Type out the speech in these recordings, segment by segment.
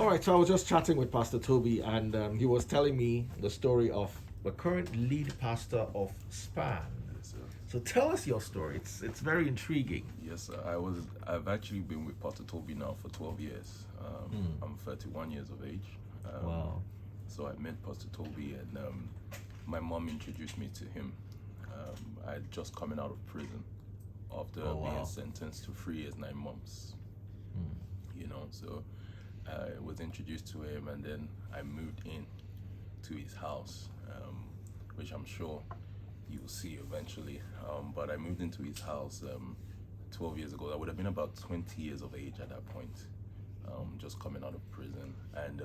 All right, so I was just chatting with Pastor Toby, and he was telling me the story of the current lead pastor of SPAN. Yes, sir. So tell us your story. It's very intriguing. Yes, sir. I've actually been with Pastor Toby now for 12 years. I'm 31 years of age. Wow. So I met Pastor Toby, and my mom introduced me to him. I had just coming out of prison after being sentenced to 3 years, 9 months. So I was introduced to him, and then I moved in to his house, which I'm sure you'll see eventually. But I moved into his house 12 years ago. I would have been about 20 years of age at that point, just coming out of prison. And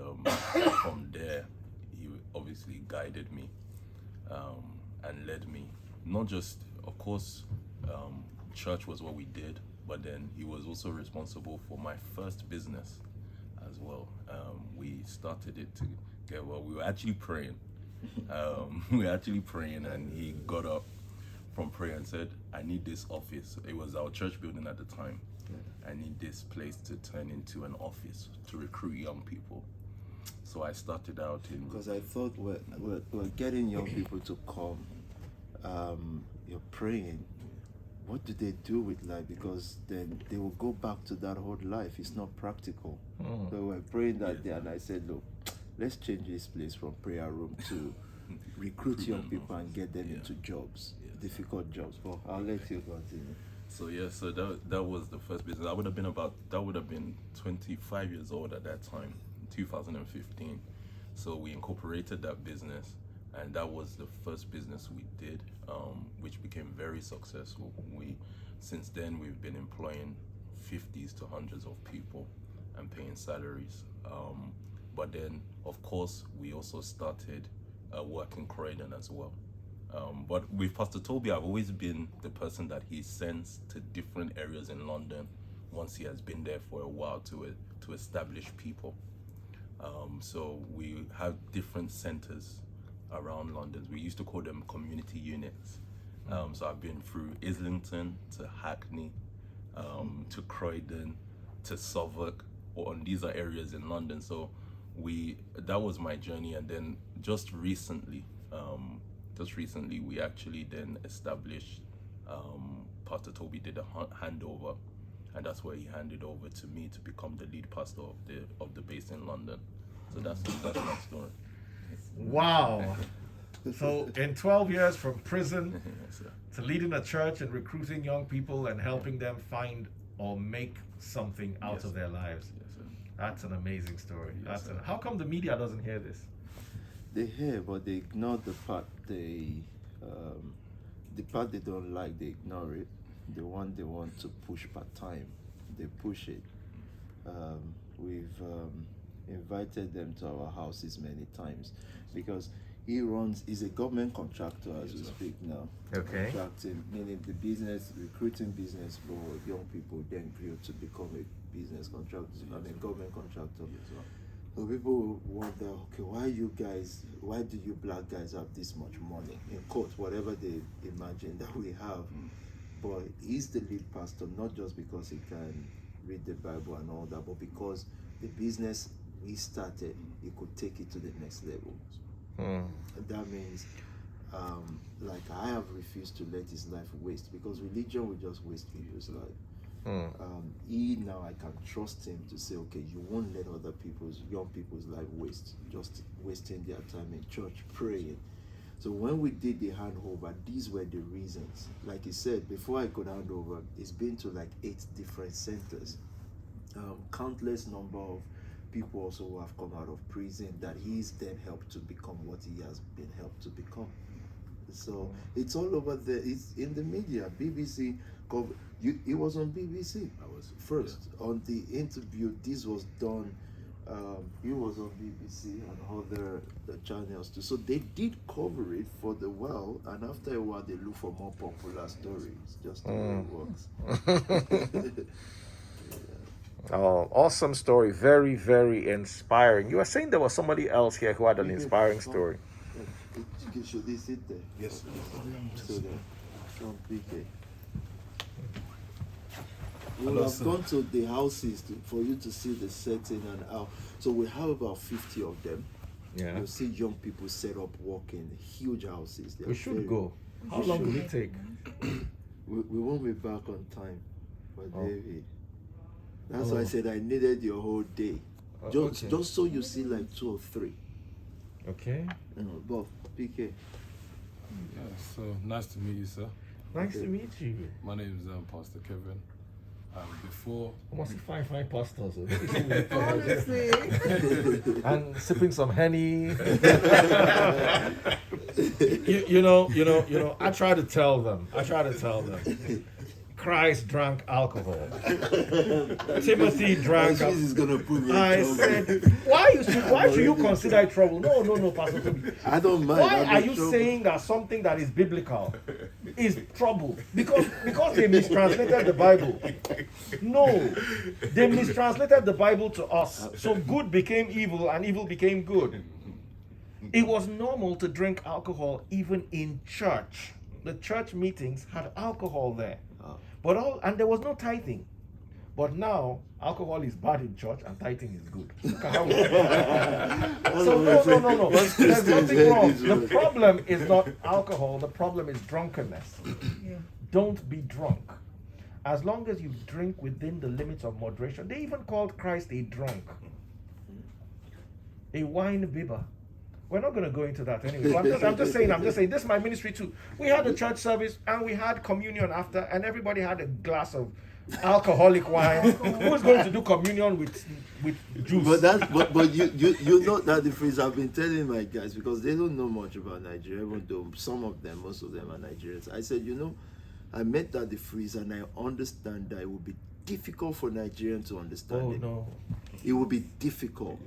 from there, he obviously guided me and led me. Not just, of course, church was what we did, but then he was also responsible for my first business as well. We started it together. We were actually praying. And he got up from prayer and said, I need this office. It was our church building at the time. I need this place to turn into an office to recruit young people. So I started out in... Because I thought we're getting young people to come. You're praying. What do they do with life? Because then they will go back to that old life. It's not practical. So we're praying that day, and I said, look, let's change this place from prayer room to recruit young people and get them into jobs, difficult jobs. But I'll let you continue. So that was the first business. That would have been 25 years old at that time, 2015. So we incorporated that business, and that was the first business we did, which became very successful. Since then we've been employing 50s to hundreds of people and paying salaries. But then, of course, we also started working Croydon as well. But with Pastor Toby, I've always been the person that he sends to different areas in London once he has been there for a while to establish people. So we have different centers around London. We used to call them community units. So I've been through Islington to Hackney, to Croydon, to Southwark, and these are areas in London. So that was my journey, and then just recently we actually then established, Pastor Toby did a handover, and that's where he handed over to me to become the lead pastor of the base in London. So that's my story. Wow. So in 12 years from prison Yes, sir. to leading a church and recruiting young people and helping them find or make something out of their lives. Yes, sir. That's an amazing story. Yes, sir. How come the media doesn't hear this? They hear, but they ignore the part the part they don't like. They ignore it. The one they want to push part-time, they push it. We've invited them to our houses many times because he's a government contractor as we speak now. Okay. Contracting, meaning the business, recruiting business for young people, then grew to become a business contractor, government contractor. Yes, sir. So people wonder, okay, why do you black guys have this much money? In quote, whatever they imagine that we have. But he's the lead pastor, not just because he can read the Bible and all that, but because the business he started, he could take it to the next level. And that means, like I have refused to let his life waste, because religion will just waste people's life. Now I can trust him to say, okay, you won't let other young people's life waste, just wasting their time in church praying. So when we did the handover, these were the reasons. Like he said, before I could hand over, it's been to like 8 different centers. Countless number of people also who have come out of prison that he's then helped to become what he has been helped to become. So it's all over there. It's in the media. BBC covered. It was on BBC. I was first on the interview. This was done. It was on BBC and other channels too. So they did cover it for the while, and after a while they look for more popular stories. Just the way it works. Oh, awesome story. Very, very inspiring. You were saying there was somebody else here who had an inspiring story. Should they sit there? Yes. So then, from PK. We'll have gone to the houses for you to see the setting and how. So we have about 50 of them. Yeah. You'll see young people set up working, huge houses. We should go. How long will it take? We won't be back on time. But David, that's Oh. why I said I needed your whole day. Just, Okay. just so you see like 2 or 3. Okay. But PK. Yeah, so nice to meet you, sir. Nice to meet you. My name is Pastor Kevin. Before Almost fine pastors. Honestly. And sipping some Henny. you know, I try to tell them. Christ drank alcohol. Timothy drank alcohol. is gonna put me in I trouble. said, why should you consider it trouble? No, Pastor Tobi. I don't mind. Why I'm are in you trouble. saying that something that is biblical is trouble? Because they mistranslated the Bible. No, they mistranslated the Bible to us. So good became evil and evil became good. It was normal to drink alcohol even in church. The church meetings had alcohol there. And there was no tithing. But now alcohol is bad in church and tithing is good. Look at how so no. There's nothing wrong. The problem is not alcohol, the problem is drunkenness. Yeah. Don't be drunk. As long as you drink within the limits of moderation. They even called Christ a drunk. A wine bibber. We're not going to go into that anyway. But I'm just saying, this is my ministry too. We had a church service and we had communion after, and everybody had a glass of alcoholic wine. Who's going to do communion with juice? But you know that the phrase I've been telling my guys, because they don't know much about Nigeria, even though most of them are Nigerians. I said, I met that the phrase and I understand that it would be difficult for Nigerians to understand it. No. It would be difficult.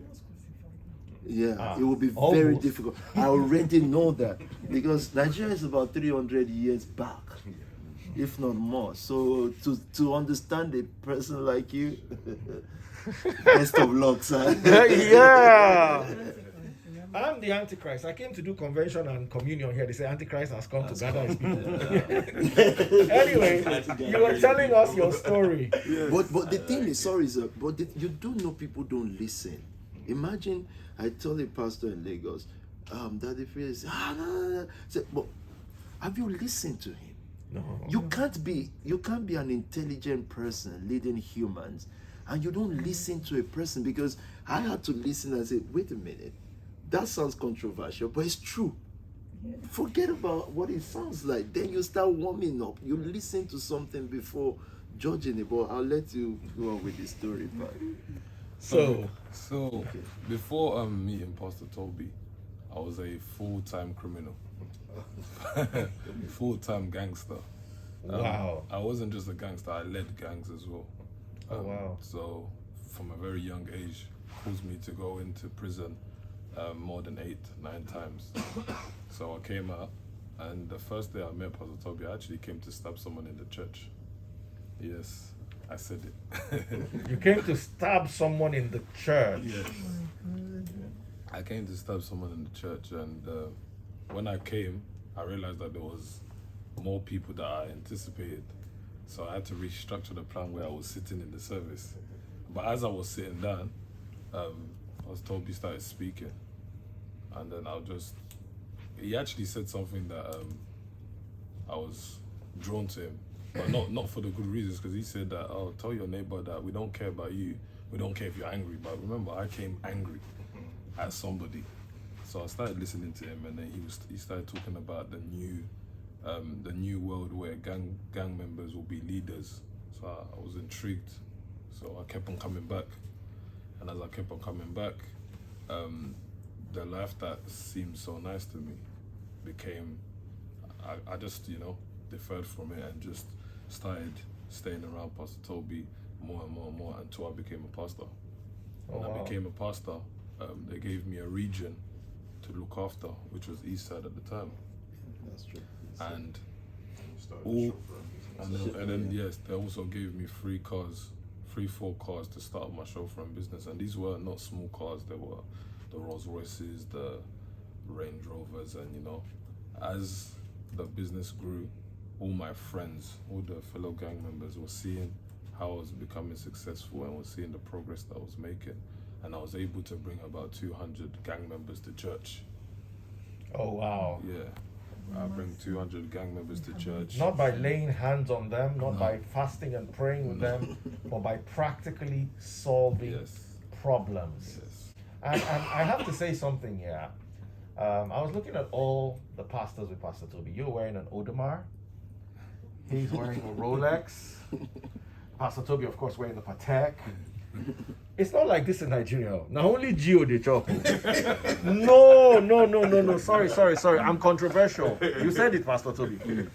Yeah, it will be very almost. difficult. I already know that because Nigeria is about 300 years back, if not more. So to understand a person like you, best of luck, sir. Yeah. I'm the Antichrist. I came to do convention and communion here. They say Antichrist has come to gather his people. Anyway, you were telling us your story. But the thing is, sorry, sir, but you do know people don't listen. Imagine I told a pastor in Lagos, that the phrase, no. Said, but have you listened to him? No. You can't be an intelligent person leading humans and you don't listen to a person, because I had to listen and say, wait a minute, that sounds controversial, but it's true. Forget about what it sounds like. Then you start warming up. You listen to something before judging it. But I'll let you go on with the story part. So before meeting Pastor Tobi, I was a full-time criminal, full-time gangster. Wow. I wasn't just a gangster; I led gangs as well. Oh, wow. So from a very young age, caused me to go into prison more than 8-9 times. So I came out, and the first day I met Pastor Tobi, I actually came to stab someone in the church. Yes. I said it. You came to stab someone in the church. Yes. I came to stab someone in the church, and when I came, I realized that there was more people that I anticipated. So I had to restructure the plan where I was sitting in the service. But as I was sitting down, Tobi started speaking, and then he actually said something that I was drawn to him. But not for the good reasons, because he said that, tell your neighbor that we don't care about you. We don't care if you're angry. But remember, I came angry at somebody. So I started listening to him, and then he started talking about the new world where gang members will be leaders. So I was intrigued. So I kept on coming back. And as I kept on coming back, the life that seemed so nice to me became, I just, deferred from it and just started staying around Pastor Tobi more and more and more until I became a pastor. When I became a pastor, they gave me a region to look after, which was East Side at the time. That's true. And then yes, they also gave me 4 cars to start my chauffeuring business. And these were not small cars, they were the Rolls Royces, the Range Rovers, and as the business grew, all my friends, all the fellow gang members were seeing how I was becoming successful and was seeing the progress that I was making. And I was able to bring about 200 gang members to church. Oh, wow. Yeah. I bring 200 gang members to church. Not by laying hands on them, not by fasting and praying with them, but by practically solving Yes. problems. Yes. And I have to say something here. I was looking at all the pastors with Pastor Tobi. You're wearing an Audemars. He's wearing a Rolex. Pastor Tobi, of course, wearing the Patek. It's not like this in Nigeria. Now only Gio they chop. No. Sorry. I'm controversial. You said it, Pastor Tobi.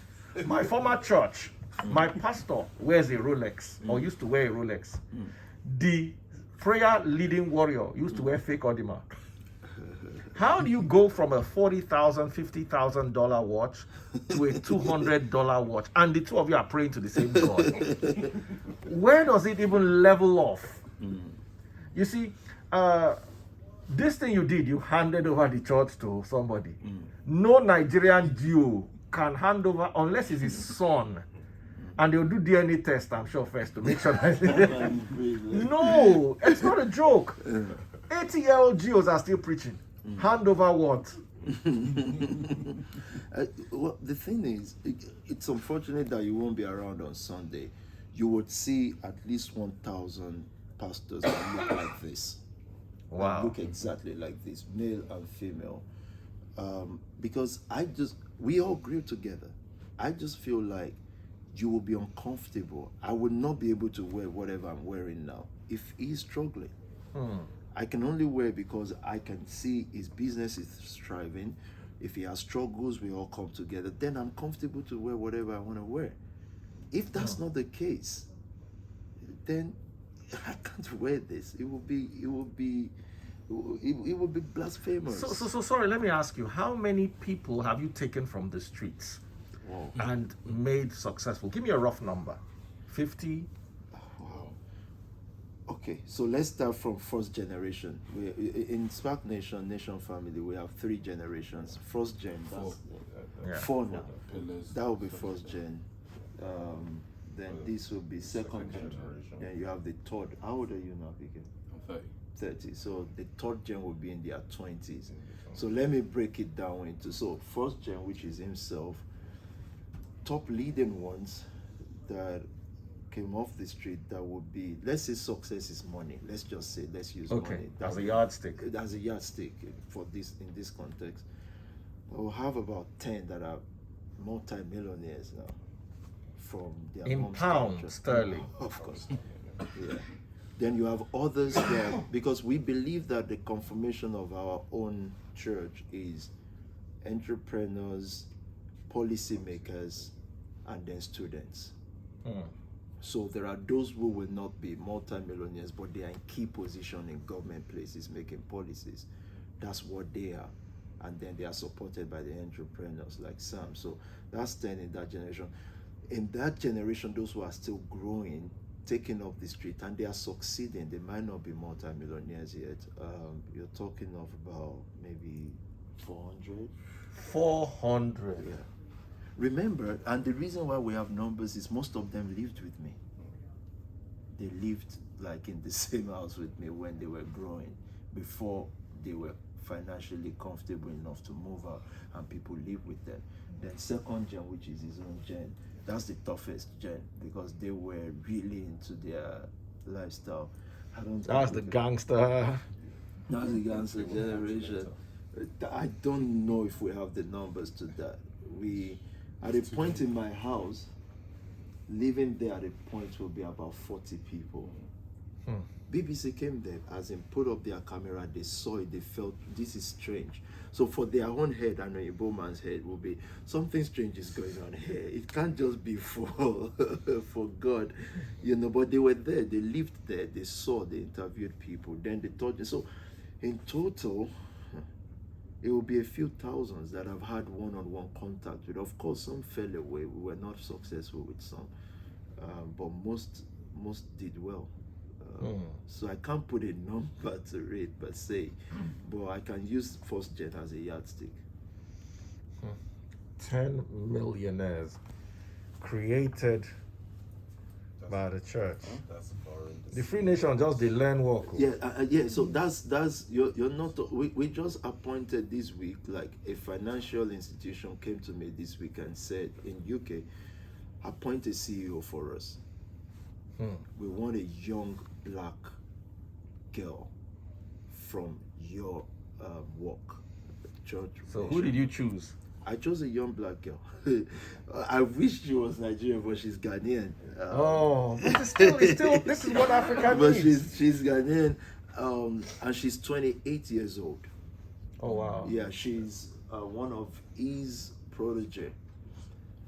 My former church, my pastor wears a Rolex or used to wear a Rolex. The prayer leading warrior used to wear fake Audemars. How do you go from a $40,000, $50,000 watch to a $200 watch, and the two of you are praying to the same God? Where does it even level off? You see, this thing you did, you handed over the church to somebody. No Nigerian Jew can hand over unless it's his son, and they'll do DNA test, I'm sure, first to make sure that no, it's not a joke. 80-year-old Jews are still preaching. Hand over what? Well, the thing is, it's unfortunate that you won't be around on Sunday. You would see at least 1,000 pastors that look like this. Wow. That look exactly like this, male and female. Because we all grew together. I just feel like you will be uncomfortable. I would not be able to wear whatever I'm wearing now if he's struggling. I can only wear because I can see his business is thriving. If he has struggles, we all come together. Then I'm comfortable to wear whatever I want to wear. If that's not the case, then I can't wear this. It will be blasphemous. So sorry, let me ask you, how many people have you taken from the streets and made successful? Give me a rough number. 50? Okay, so let's start from first generation. In Spark Nation family, we have 3 generations. First gen, that's 4 now. Pillars. That will be first gen. Then this will be second gen. Then you have the third. How old are you now, Vicky? I'm 30. 30. So the third gen will be in their 20s. So let me break it down into, so first gen, which is himself, top leading ones that came off the street, that would be, let's say success is money. Let's just say, let's use money. As a yardstick. As a yardstick for this, in this context. We'll have about 10 that are multi-millionaires now from their In mom's pounds culture. sterling. Of course. Yeah. Then you have others that, because we believe that the conformation of our own church is entrepreneurs, policymakers, and then students. So there are those who will not be multi-millionaires, but they are in key position in government places making policies. That's what they are. And then they are supported by the entrepreneurs like Sam. So that's 10 in that generation. In that generation, those who are still growing, taking up the street, and they are succeeding, they might not be multi-millionaires yet. You're talking of about maybe 400. 400. Yeah. Remember, and the reason why we have numbers is most of them lived with me. They lived like in the same house with me when they were growing, before they were financially comfortable enough to move out and people live with them. Then second gen, which is his own gen, that's the toughest gen because they were really into their lifestyle. That's the gangster. That's the gangster generation. I don't know if we have the numbers to that. We, at a point in my house, living there at a point will be about 40 people. BBC came there, as in put up their camera, they saw it, they felt this is strange. So for their own head and a Bowman's head will be something strange is going on here. It can't just be for God, you know. But they were there, they lived there, they saw, they interviewed people, then they taught. So in total, it will be a few thousands that I've had one-on-one contact with. Of course, some fell away. We were not successful with some, but most did well. So I can't put a number to it per se, but I can use first gen as a yardstick. 10 millionaires created by the church. That's foreign. The Free Nation just they learn work. Yeah. So that's you're not. We just appointed this week, like a financial institution came to me this week and said in UK, appoint a CEO for us. We want a young black girl from your work church. So who did you choose? I chose a young black girl. I wish she was Nigerian, but she's Ghanaian. But it's still, this is what Africa But needs. she's Ghanaian, and she's 28 years old. Oh wow. Yeah, she's one of his protege.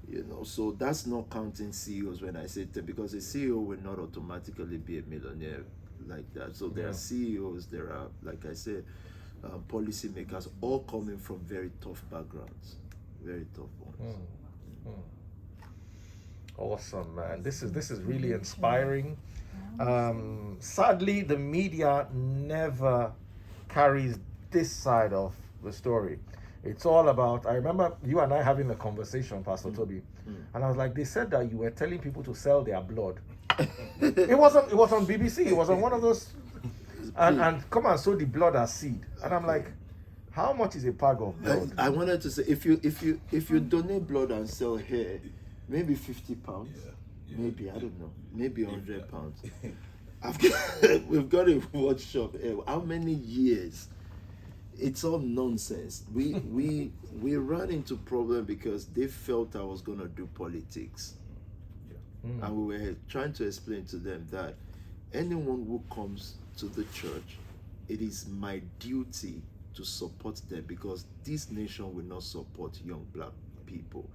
You know, so that's not counting CEOs when I say that, because a CEO will not automatically be a millionaire like that. So there are CEOs, there are, like I said, policymakers, all coming from very tough backgrounds, very tough ones. Awesome, man. This is really inspiring. Sadly, the media never carries this side of the story. It's all about, I remember you and I having a conversation, Pastor Tobi, and I was like, they said that you were telling people to sell their blood. It was on BBC, it was on one of those, and come and sow the blood as seed. And I'm like, how much is a bag of blood? I wanted to say, if you donate blood and sell hair, maybe £50, maybe, I don't know, maybe £100. We've got a watch shop here. How many years? It's all nonsense. We ran into problem because they felt I was gonna do politics, and we were trying to explain to them that anyone who comes to the church, it is my duty to support them, because this nation will not support young black people.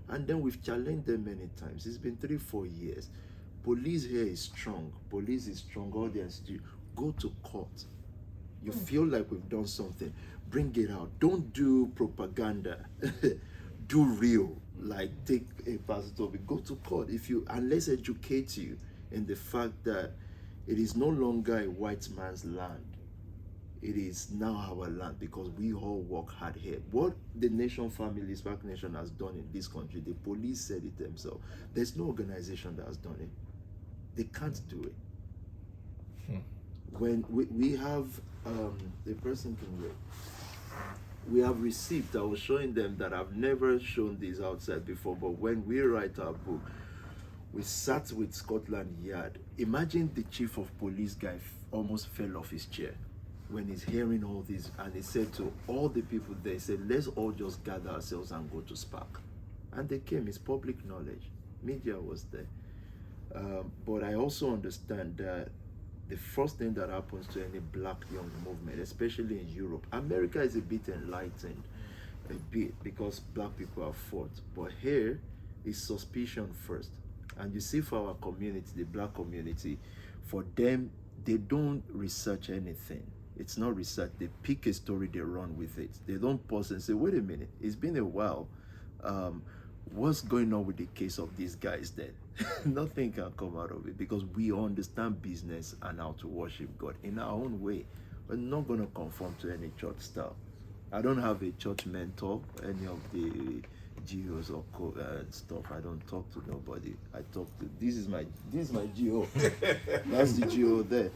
And then we've challenged them many times. It's been 3-4 years. Police here is strong. Police is strong. All the institute. Go to court. You feel like we've done something, bring it out. Don't do propaganda. Do real. Like, take a Pastor Tobi, go to court. And let's educate you in the fact that it is no longer a white man's land. It is now our land, because we all work hard here. What the Nation family, Spark Nation, has done in this country, the police said it themselves. There's no organization that has done it. They can't do it. When we have the person can wait. We have received, I was showing them that I've never shown this outside before, but when we write our book, we sat with Scotland Yard. Imagine the chief of police guy almost fell off his chair when he's hearing all this, and he said to all the people there, he said, let's all just gather ourselves and go to Spark. And they came. It's public knowledge. Media was there. But I also understand that the first thing that happens to any black young movement, especially in Europe, America is a bit enlightened, a bit, because black people have fought. But here is suspicion first. And you see, for our community, the black community, for them, they don't research anything. It's not research. They pick a story, they run with it. They don't pause and say, wait a minute, it's been a while. What's going on with the case of these guys then? Nothing can come out of it, because we understand business and how to worship God in our own way. We're not going to conform to any church style. I don't have a church mentor, any of the GOs or stuff. I don't talk to nobody. I talk to, this is my GO. That's the GO there.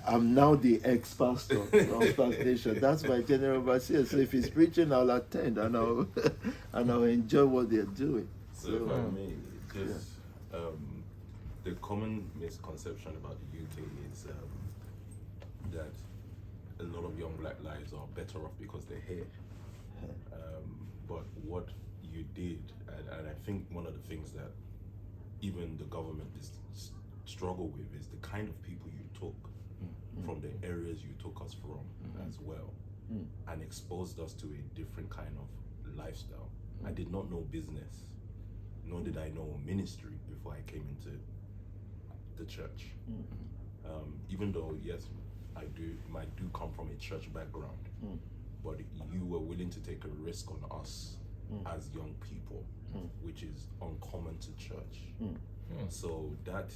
I'm now the ex-pastor of Spark Nation. That's my general overseer. So if he's preaching, I'll attend and I'll enjoy what they're doing. So if I may, just the common misconception about the UK is that a lot of young black lives are better off because they're here. But what you did, and I think one of the things that even the government is struggle with, is the kind of people you took from the areas you took us from as well, and exposed us to a different kind of lifestyle. I did not know business, nor did I know ministry before I came into the church. Even though, yes, I do come from a church background, but you were willing to take a risk on us as young people, which is uncommon to church. So that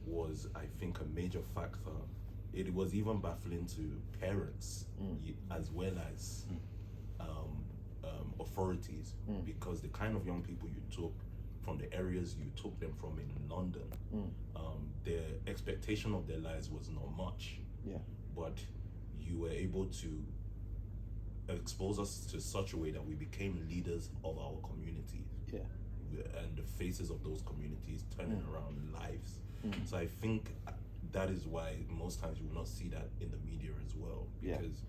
was, I think, a major factor. It was even baffling to parents as well as authorities, because the kind of young people you took from the areas you took them from in London, the expectation of their lives was not much. Yeah. But you were able to expose us to such a way that we became leaders of our community. Yeah. And the faces of those communities turning around lives. So I think that is why most times you will not see that in the media as well, because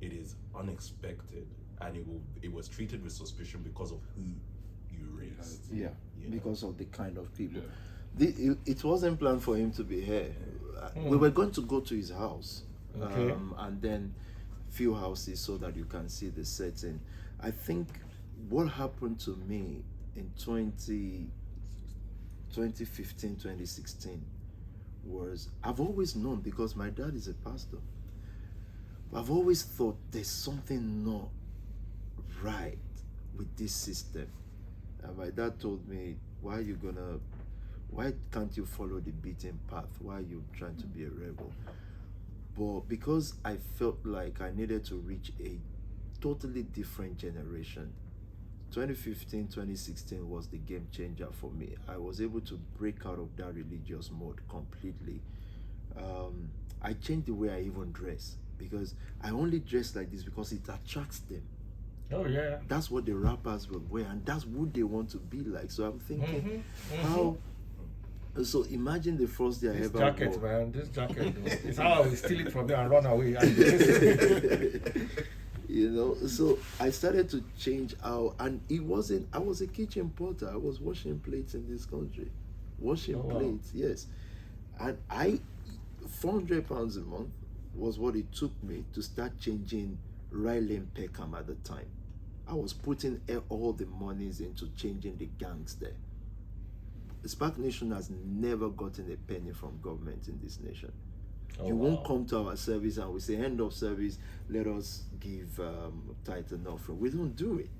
it is unexpected, and it was treated with suspicion because of who you raised. Yeah, because of the kind of people. Yeah. It wasn't planned for him to be here. We were going to go to his house, and then few houses so that you can see the setting. I think what happened to me in 2015, 2016 was, I've always known, because my dad is a pastor, I've always thought there's something not right with this system. And my dad told me, why can't you follow the beaten path? Why are you trying to be a rebel? But because I felt like I needed to reach a totally different generation, 2015, 2016 was the game changer for me. I was able to break out of that religious mode completely. I changed the way I even dress, because I only dress like this because it attracts them. Oh yeah. That's what the rappers will wear, and that's who they want to be like. So I'm thinking, how? So imagine the first day I ever jacket, wore. man. This jacket, it's how I will steal it from you and run away. You know, so I started to change how, and it wasn't, I was a kitchen porter. I was washing plates in this country. Washing plates, yes. And £400 a month was what it took me to start changing Riley and Peckham at the time. I was putting all the monies into changing the gangs there. The Spark Nation has never gotten a penny from government in this nation. You won't come to our service and we say, end of service, let us give tithe and offering. We don't do it.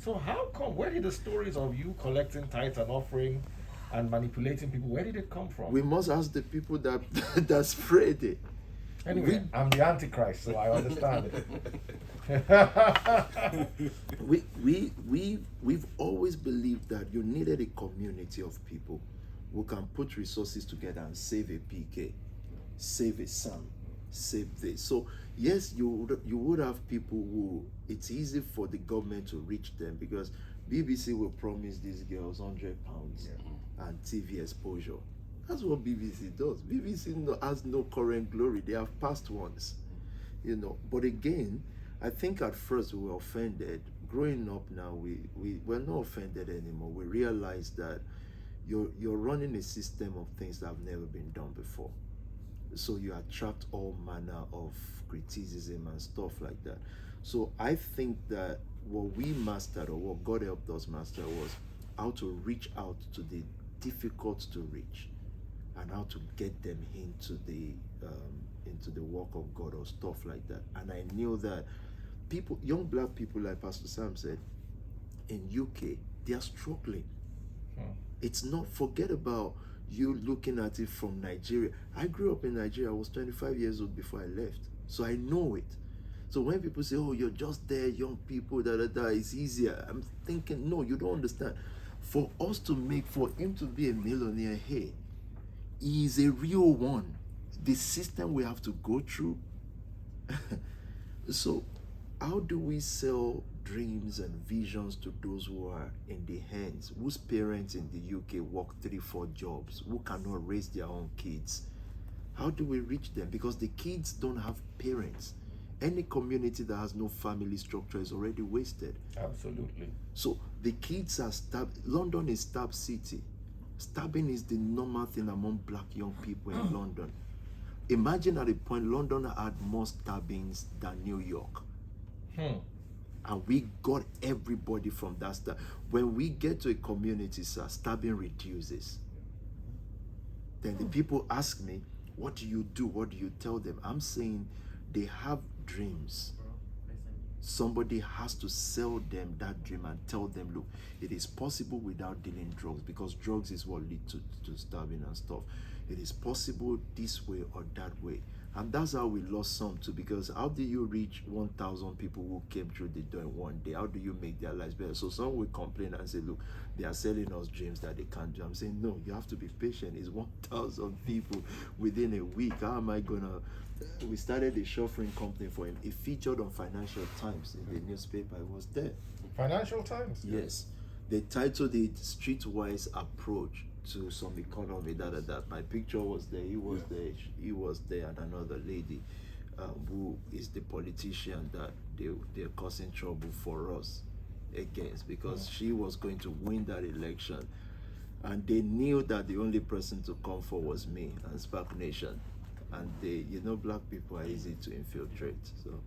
So how come, where did the stories of you collecting tithe and offering and manipulating people, where did it come from? We must ask the people that that spread it. Anyway, I'm the Antichrist, so I understand it. We've always believed that you needed a community of people who can put resources together and save a PK, save a Sam, save this. So yes, you would have people who it's easy for the government to reach them, because BBC will promise these girls £100 and TV exposure. That's what BBC does. BBC has no current glory. They have past ones, you know. But again, I think at first we were offended. Growing up now, we're not offended anymore. We realize that you're running a system of things that have never been done before. So you attract all manner of criticism and stuff like that. So I think that what we mastered, or what God helped us master, was how to reach out to the difficult to reach, and how to get them into the work of God or stuff like that. And I knew that people, young black people, like Pastor Sam said, in UK, they are struggling. It's not, forget about you looking at it from Nigeria. I grew up in Nigeria. I was 25 years old before I left, so I know it. So when people say, oh, you're just there, young people, it's easier, I'm thinking, no, you don't understand. For him to be a millionaire here, he is a real one. The system we have to go through. So how do we sell dreams and visions to those who are in the hands, whose parents in the UK work 3-4 jobs, who cannot raise their own kids? How do we reach them? Because the kids don't have parents. Any community that has no family structure is already wasted. Absolutely. So the kids are stabbed. London is stab city. Stabbing is the normal thing among black young people in London. Imagine at a point London had more stabbings than New York. And we got everybody from that stab. When we get to a community, sir, stabbing reduces. Then the people ask me, what do you do? What do you tell them? I'm saying they have dreams. Somebody has to sell them that dream and tell them, look, it is possible without dealing drugs, because drugs is what leads to stabbing and stuff. It is possible this way or that way. And that's how we lost some too, because how do you reach 1,000 people who came through the door in one day? How do you make their lives better? So some will complain and say, look, they are selling us dreams that they can't do. I'm saying, no, you have to be patient. It's 1,000 people within a week. How am I gonna? We started a chauffeuring company for him. It featured on Financial Times in the newspaper. It was there. Financial Times. Yes. They titled it Streetwise Approach to Some Economy, that. My picture was there, he was there, and another lady who is the politician that they're causing trouble for us against, because she was going to win that election. And they knew that the only person to come for was me and Spark Nation. And they, black people are easy to infiltrate. So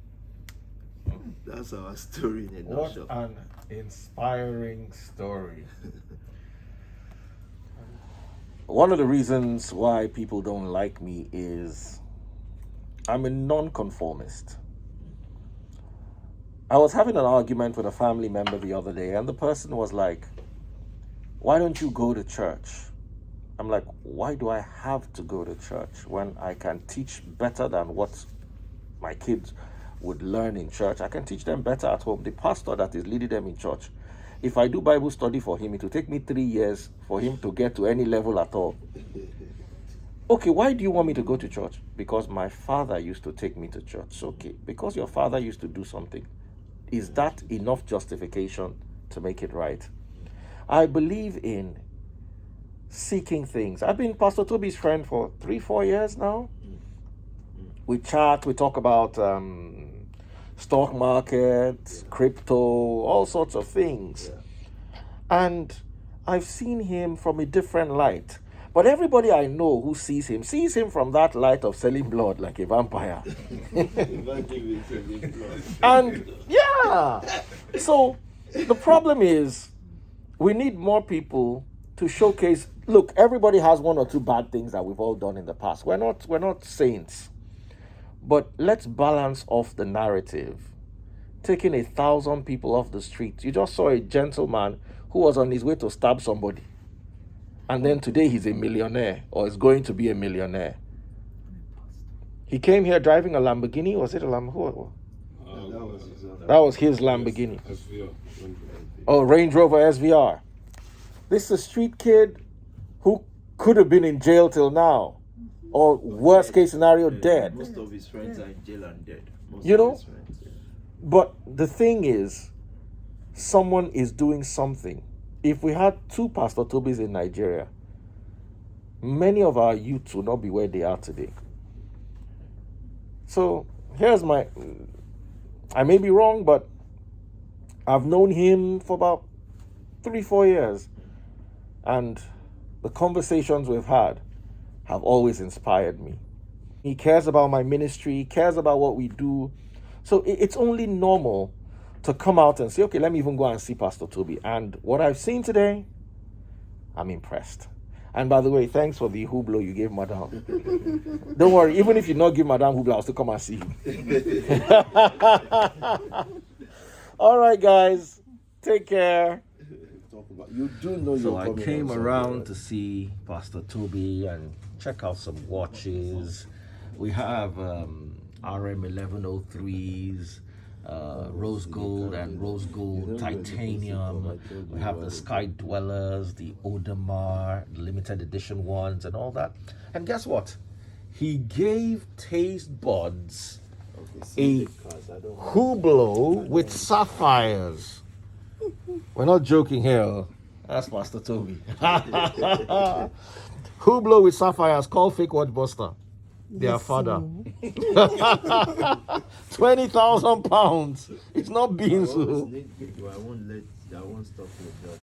that's our story in a What nutshell. an inspiring story. One of the reasons why people don't like me is I'm a non-conformist. I was having an argument with a family member the other day, and the person was like, why don't you go to church? I'm like, why do I have to go to church when I can teach better than what my kids would learn in church? I can teach them better at home. The pastor that is leading them in church, if I do Bible study for him, it will take me 3 years for him to get to any level at all. Okay, why do you want me to go to church? Because my father used to take me to church. Okay, because your father used to do something. Is that enough justification to make it right? I believe in seeking things. I've been Pastor Tobi's friend for 3-4 years now. We chat, we talk about stock market, crypto, all sorts of things. And I've seen him from a different light. But everybody I know who sees him from that light of selling blood like a vampire. And yeah, so the problem is we need more people to showcase. Look, everybody has 1 or 2 bad things that we've all done in the past. We're not saints. But let's balance off the narrative. Taking 1,000 people off the street. You just saw a gentleman who was on his way to stab somebody. And then today he's a millionaire, or is going to be a millionaire. He came here driving a Lamborghini. Was it a Lamborghini? That was his Lamborghini. SVR. Oh, Range Rover SVR. This is a street kid who could have been in jail till now. Or worst case scenario, dead. Most of his friends are in jail and dead. But the thing is, someone is doing something. If we had 2 Pastor Tobis in Nigeria, many of our youths would not be where they are today. So here's I may be wrong, but I've known him for about 3-4 years. And the conversations we've had have always inspired me. He cares about my ministry, he cares about what we do. So it's only normal to come out and say, okay, let me even go and see Pastor Tobi. And what I've seen today, I'm impressed. And by the way, thanks for the hoopla you gave Madame. Don't worry, even if you not give Madame hoopla, I'll still come and see you. All right, guys, take care. You do know So you're I coming came on around Sunday, to see Pastor Tobi and check out some watches. We have RM 1103s, rose gold and rose gold titanium. We have the Sky Dwellers, the Audemars, the limited edition ones, and all that. And guess what? He gave Taste Buds a Hublot with sapphires. We're not joking here. That's Pastor Tobi. Hublot with sapphires, call Fake Watch Buster. Their father. 20,000 pounds. It's not beans. I won't stop with that.